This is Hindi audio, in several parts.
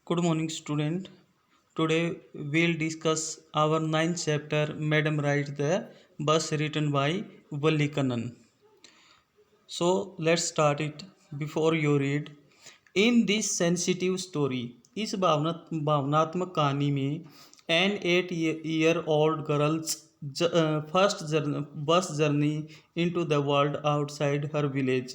Good morning, student. Today we'll discuss our ninth chapter. Madam writes the bus written by Valli Kannan. So let's start it. Before you read, in this sensitive story, इस भावनात्मक कहानी में an 8-year-old girl's first bus journey into the world outside her village,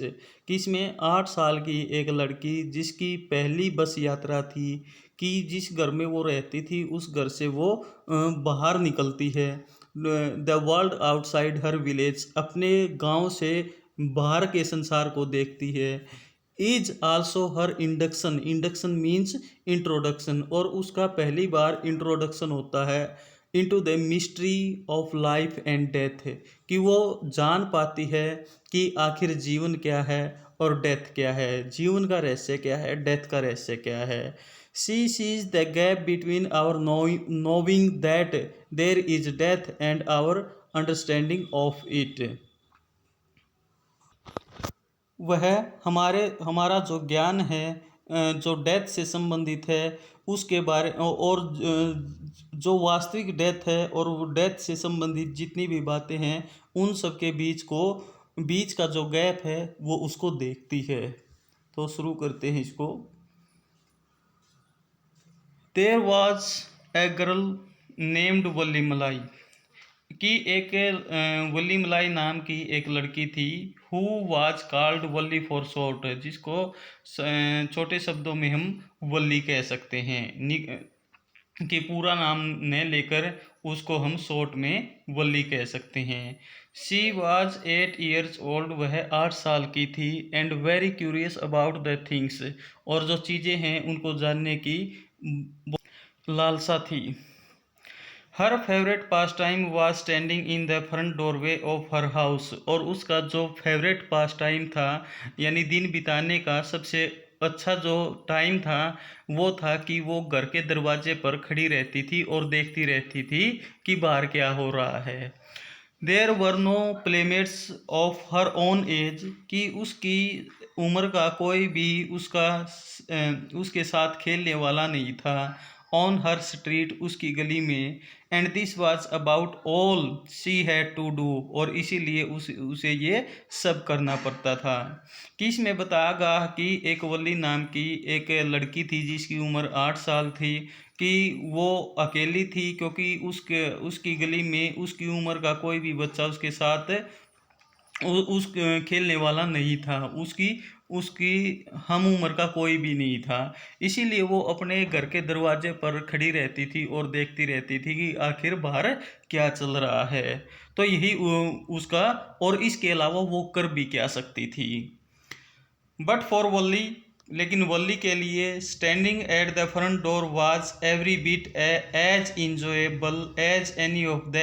कि इसमें 8 साल की एक लड़की जिसकी पहली बस यात्रा थी कि जिस घर में वो रहती थी उस घर से वो बाहर निकलती है। The world outside her village, अपने गांव से बाहर के संसार को देखती है। Is also her induction, induction means introduction, और उसका पहली बार इंट्रोडक्शन होता है into the mystery of life and death, कि वो जान पाती है कि आखिर जीवन क्या है और डेथ क्या है, जीवन का रहस्य क्या है, डेथ का रहस्य क्या है। She sees the gap between our knowing that there is death and our understanding of it. वह हमारा जो ज्ञान है जो डेथ से संबंधित है उसके बारे और जो वास्तविक डेथ है और वो डेथ से संबंधित जितनी भी बातें हैं उन सब के बीच का जो गैप है वो उसको देखती है। तो शुरू करते हैं इसको। There was a girl named Valli Malai, कि एक वल्ली मलाई नाम की एक लड़की थी। Who was called Valli for short, जिसको छोटे शब्दों में हम वल्ली कह सकते हैं, कि पूरा नाम न लेकर उसको हम शॉर्ट में वल्ली कह सकते हैं। शी वाज 8 years old, वह 8 साल की थी। And very curious about the things, और जो चीज़ें हैं उनको जानने की लालसा थी। हर favourite pass time was standing in the front doorway of her house, और उसका जो फेवरेट पास टाइम था यानी दिन बिताने का सबसे अच्छा जो टाइम था वो था कि वो घर के दरवाजे पर खड़ी रहती थी और देखती रहती थी कि बाहर क्या हो रहा है। There were no playmates of her own age, कि उसकी उम्र का कोई भी उसके साथ खेलने वाला नहीं था। ऑन हर स्ट्रीट, उसकी गली में। And this was about all she had to do, और इसीलिए उसे ये सब करना पड़ता था। कि इसमें बताया गया कि एक वल्ली नाम की एक लड़की थी जिसकी उम्र 8 साल थी, कि वो अकेली थी क्योंकि उसकी गली में उसकी उम्र का कोई भी बच्चा उसके साथ उस खेलने वाला नहीं था, उसकी उसकी हम उम्र का कोई भी नहीं था। इसीलिए वो अपने घर के दरवाजे पर खड़ी रहती थी और देखती रहती थी कि आखिर बाहर क्या चल रहा है। तो यही उसका, और इसके अलावा वो कर भी क्या सकती थी। बट फॉर वल्ली, लेकिन वल्ली के लिए standing at the front door was every bit as enjoyable as any of the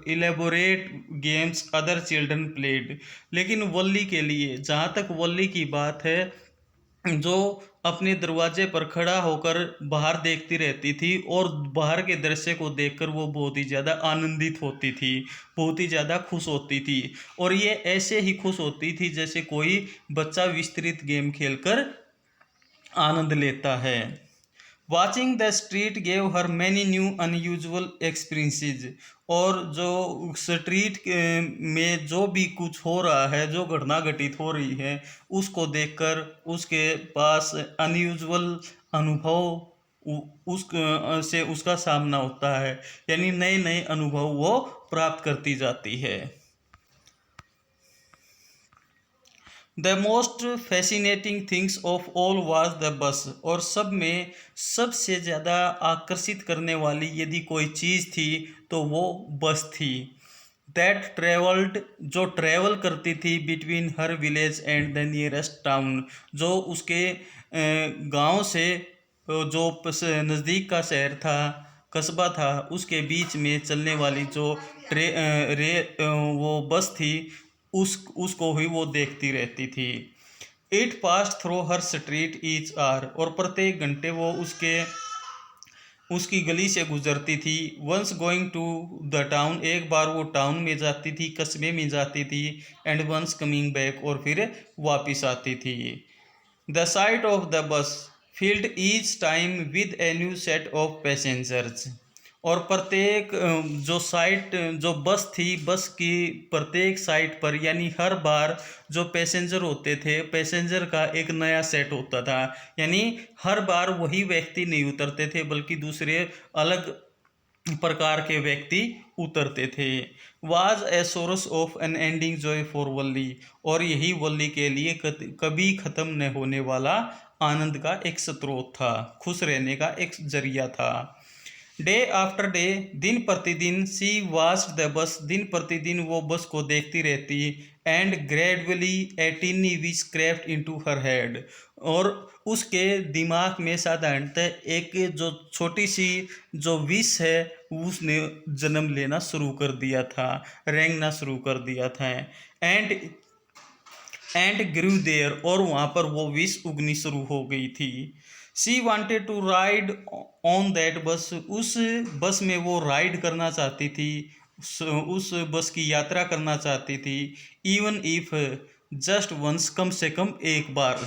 elaborate games other children played. लेकिन वल्ली के लिए, जहाँ तक वल्ली की बात है, जो अपने दरवाजे पर खड़ा होकर बाहर देखती रहती थी और बाहर के दृश्य को देखकर वो बहुत ही ज़्यादा आनंदित होती थी, बहुत ही ज़्यादा खुश होती थी। और ये ऐसे ही खुश होती थी जैसे कोई बच्चा विस्तृत गेम खेलकर आनंद लेता है। Watching the street gave her many new unusual experiences, और जो स्ट्रीट में जो भी कुछ हो रहा है, जो घटना घटित हो रही है, उसको देखकर उसके पास अनयूजुअल अनुभव उस से उसका सामना होता है, यानी नए नए अनुभव वो प्राप्त करती जाती है। The most fascinating things of all was the bus, और सब में सबसे ज़्यादा आकर्षित करने वाली यदि कोई चीज़ थी तो वो बस थी। दैट ट्रेवल्ड, जो ट्रेवल करती थी between her village and the nearest town, जो उसके गांव से जो नज़दीक का शहर था, कस्बा था, उसके बीच में चलने वाली जो वो बस थी, उसको ही वो देखती रहती थी। It pass through her street each hour, और प्रत्येक घंटे वो उसकी गली से गुजरती थी। Once going to the town, एक बार वो टाउन में जाती थी, कस्बे में जाती थी। एंड वंस कमिंग बैक, और फिर वापस आती थी। The site of the bus, filled each time with a new set of passengers। और प्रत्येक जो बस थी, बस की प्रत्येक साइड पर यानी हर बार जो पैसेंजर होते थे, पैसेंजर का एक नया सेट होता था। यानी हर बार वही व्यक्ति नहीं उतरते थे बल्कि दूसरे अलग प्रकार के व्यक्ति उतरते थे। Was a source of an ending joy for Valli. और यही वल्ली के लिए कभी ख़त्म न होने वाला आनंद का एक स्रोत था, खुश रहने का एक जरिया था। डे आफ्टर डे, दिन प्रतिदिन, सी वाच्ड द बस, दिन प्रतिदिन वो बस को देखती रहती। And gradually A टिनी wish crept into her head. और उसके दिमाग में साधारणतः एक जो छोटी सी जो विश है उसने जन्म लेना शुरू कर दिया था, रेंगना शुरू कर दिया था। एंड ग्रू देयर, और वहाँ पर वो विश उगनी शुरू हो गई थी। She wanted to ride on that bus, उस बस में वो राइड करना चाहती थी, उस बस की यात्रा करना चाहती थी। इवन इफ जस्ट वंस, कम से कम एक बार।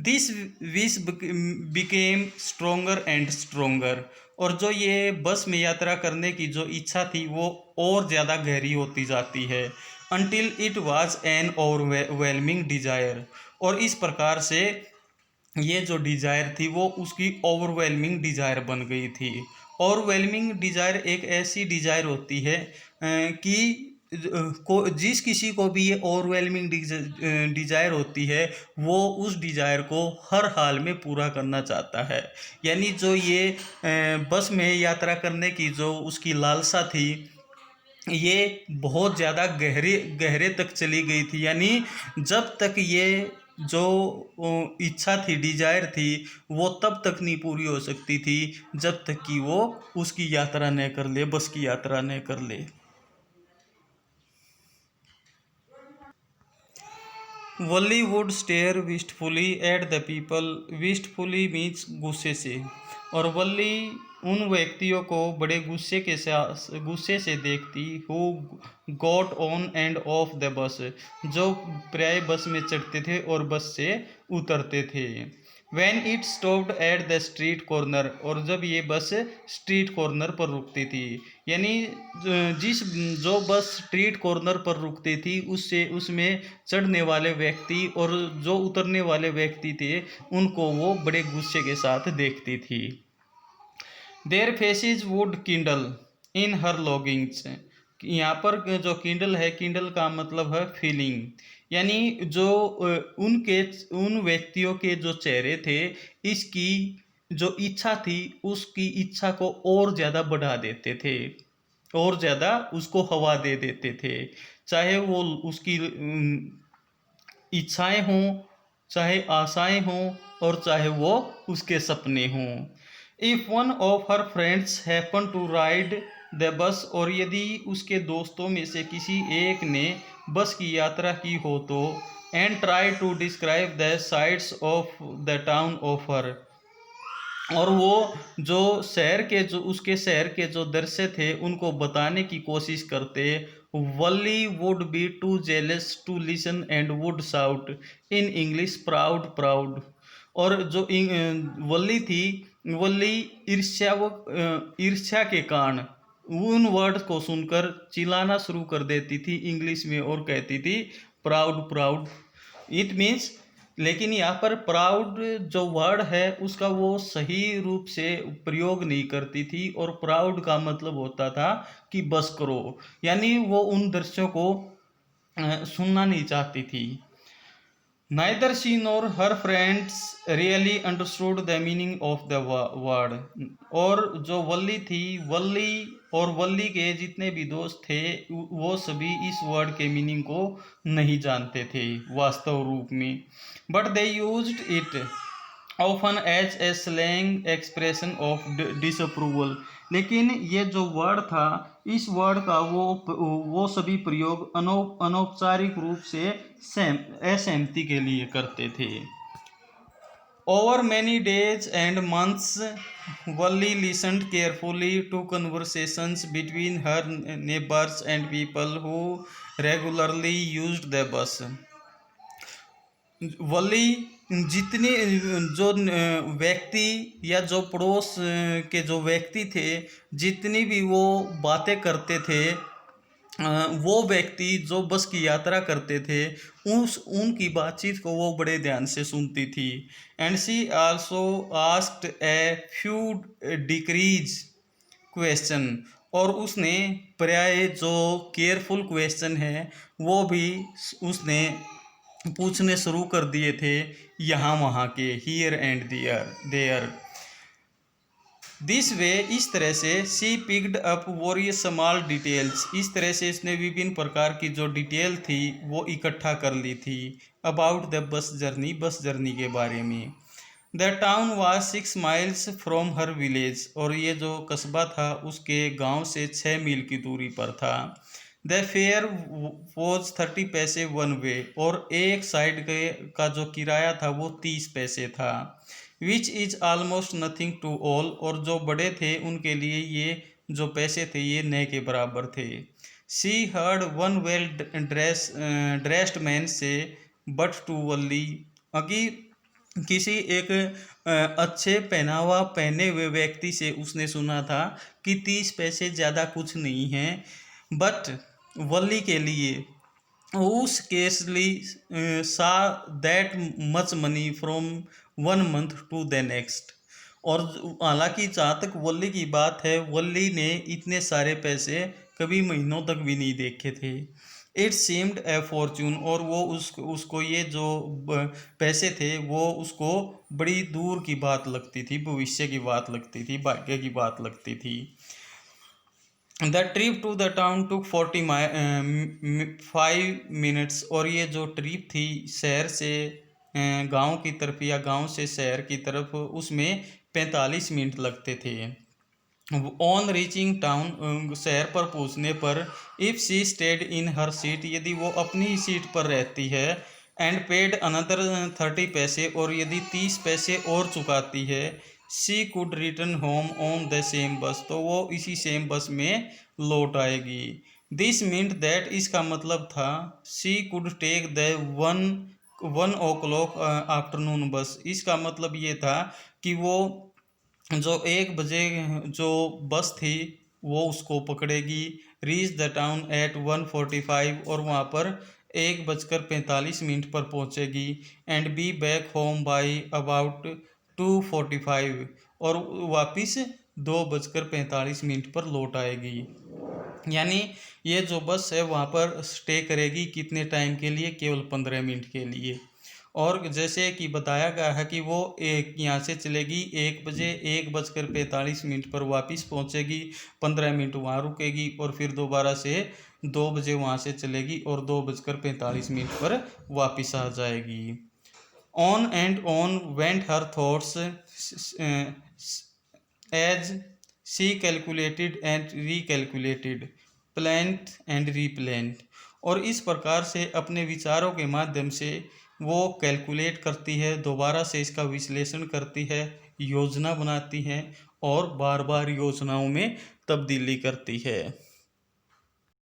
This wish became stronger and stronger. और जो ये बस में यात्रा करने की जो इच्छा थी वो और ज़्यादा गहरी होती जाती है। Until it was an overwhelming desire. और इस प्रकार से ये जो डिजायर थी वो उसकी ओवरवेलमिंग डिजायर बन गई थी। ओवरवेलमिंग डिजायर एक ऐसी डिजायर होती है कि जिस किसी को भी ये ओवरवेलमिंग डिजायर होती है वो उस डिजायर को हर हाल में पूरा करना चाहता है। यानी जो ये बस में यात्रा करने की जो उसकी लालसा थी ये बहुत ज़्यादा गहरे तक चली गई थी। यानी जब तक ये जो इच्छा थी, डिजायर थी, वो तब तक नहीं पूरी हो सकती थी जब तक कि वो उसकी यात्रा न कर ले, बस की यात्रा न कर ले। Valli would stare wistfully at the people. Wistfully means गुस्से से। और वल्ली उन व्यक्तियों को बड़े गुस्से से देखती। Who got on end of the bus, जो प्राय बस में चढ़ते थे और बस से उतरते थे। When it stopped at the street corner, और जब ये बस स्ट्रीट कॉर्नर पर रुकती थी। यानी जो बस स्ट्रीट कॉर्नर पर रुकती थी उससे उसमें चढ़ने वाले व्यक्ति और जो उतरने वाले व्यक्ति थे उनको वो बड़े गुस्से के साथ देखती थी। देयर फेसेस वुड किंडल इन हर लॉगिंग्स। यहाँ पर जो किंडल है, किंडल का मतलब है फीलिंग। यानी जो उन व्यक्तियों के जो चेहरे थे इसकी जो इच्छा थी उसकी इच्छा को और ज़्यादा बढ़ा देते थे, और ज़्यादा उसको हवा दे देते थे। चाहे वो उसकी इच्छाएं हों, चाहे आशाएं हों, और चाहे वो उसके सपने हों। If one of her friends happen to ride the bus, और यदि उसके दोस्तों में से किसी एक ने बस की यात्रा की हो तो, and try to describe the sights of the town of her, और वो जो उसके शहर के जो दृश्य थे उनको बताने की कोशिश करते, Valli would be too jealous to listen and would shout in English proud proud. और जो वल्ली थी, वल्ली ईर्ष्या के कारण उन वर्ड को सुनकर चिल्लाना शुरू कर देती थी इंग्लिश में और कहती थी प्राउड प्राउड। इट मीन्स, लेकिन यहाँ पर प्राउड जो वर्ड है उसका वो सही रूप से प्रयोग नहीं करती थी, और प्राउड का मतलब होता था कि बस करो। यानी वो उन दृश्यों को सुनना नहीं चाहती थी। Neither she nor her friends really understood the meaning of the word। और जो वल्ली थी, वल्ली और वल्ली के जितने भी दोस्त थे वो सभी इस वर्ड के मीनिंग को नहीं जानते थे वास्तव रूप में। But they used it often as a slang expression of disapproval. लेकिन ये जो वर्ड था, इस वर्ड का वो सभी प्रयोग अनौपचारिक रूप से असहमति के लिए करते थे। Over many days and months Valli listened carefully to conversations between her neighbors and people who regularly used the bus। वल्ली जितने जो व्यक्ति या जो पड़ोस के जो व्यक्ति थे, जितनी भी वो बातें करते थे, वो व्यक्ति जो बस की यात्रा करते थे, उनकी बातचीत को वो बड़े ध्यान से सुनती थी। And she also asked a few decrease question, और उसने प्राय जो केयरफुल क्वेश्चन है वो भी उसने पूछने शुरू कर दिए थे, यहाँ वहाँ के, here and there. This way, इस तरह से, she picked up various small details, इस तरह से इसने विभिन्न प्रकार की जो डिटेल थी वो इकट्ठा कर ली थी अबाउट द बस जर्नी के बारे में। The town was 6 miles from her village, और ये जो कस्बा था उसके गांव से 6 मील की दूरी पर था। द फेयर वॉज 30 पैसे वन वे, और एक साइड के का जो किराया था वो 30 पैसे था। Which is almost nothing to all, और जो बड़े थे उनके लिए ये जो पैसे थे ये नए के बराबर थे। She heard one well dressed man से बट टू वल्ली, अगी किसी एक अच्छे पहनावा पहने हुए व्यक्ति से उसने सुना था कि 30 पैसे ज़्यादा कुछ नहीं हैं, बट वल्ली के लिए उस केसली सा that much money from 1 month to the next. और हालांकि जहाँ तक वल्ली की बात है, वल्ली ने इतने सारे पैसे कभी महीनों तक भी नहीं देखे थे। इट सीम्ड ए फॉर्च्यून, और वो उसको ये जो पैसे थे वो उसको बड़ी दूर की बात लगती थी, भविष्य की बात लगती थी, भाग्य की बात लगती थी। The trip to the town took 5 minutes, और ये जो ट्रिप थी शहर से गांव की तरफ या गांव से शहर की तरफ, उसमें 45 मिनट लगते थे। ऑन रीचिंग टाउन, शहर पर पहुंचने पर, if she stayed in her seat, यदि वो अपनी सीट पर रहती है, एंड पेड अनदर 30 पैसे, और यदि 30 पैसे और चुकाती है, she could return home on the same बस, तो वो इसी सेम बस में लौट आएगी। दिस मीन्ट दैट, इसका मतलब था, she could take the 1 o'clock afternoon bus, इसका मतलब ये था कि वो जो 1 बजे जो बस थी वो उसको पकड़ेगी। रीच द टाउन एट 1:45, और वहाँ पर 1:45 पर पहुँचेगी। And be back home by about 2:45, और वापस 2:45 पर लौट आएगी। यानी ये जो बस है वहाँ पर स्टे करेगी कितने टाइम के लिए? केवल 15 मिनट के लिए। और जैसे कि बताया गया है कि वो एक यहाँ से चलेगी 1 बजे, 1:45 पर वापस पहुँचेगी, 15 मिनट वहाँ रुकेगी, और फिर दोबारा से 2 बजे वहाँ से चलेगी और 2:45 पर वापस आ जाएगी। On and on went her thoughts as she calculated and recalculated, planned and replanned, और इस प्रकार से अपने विचारों के माध्यम से वो कैलकुलेट करती है, दोबारा से इसका विश्लेषण करती है, योजना बनाती है, और बार बार योजनाओं में तब्दीली करती है।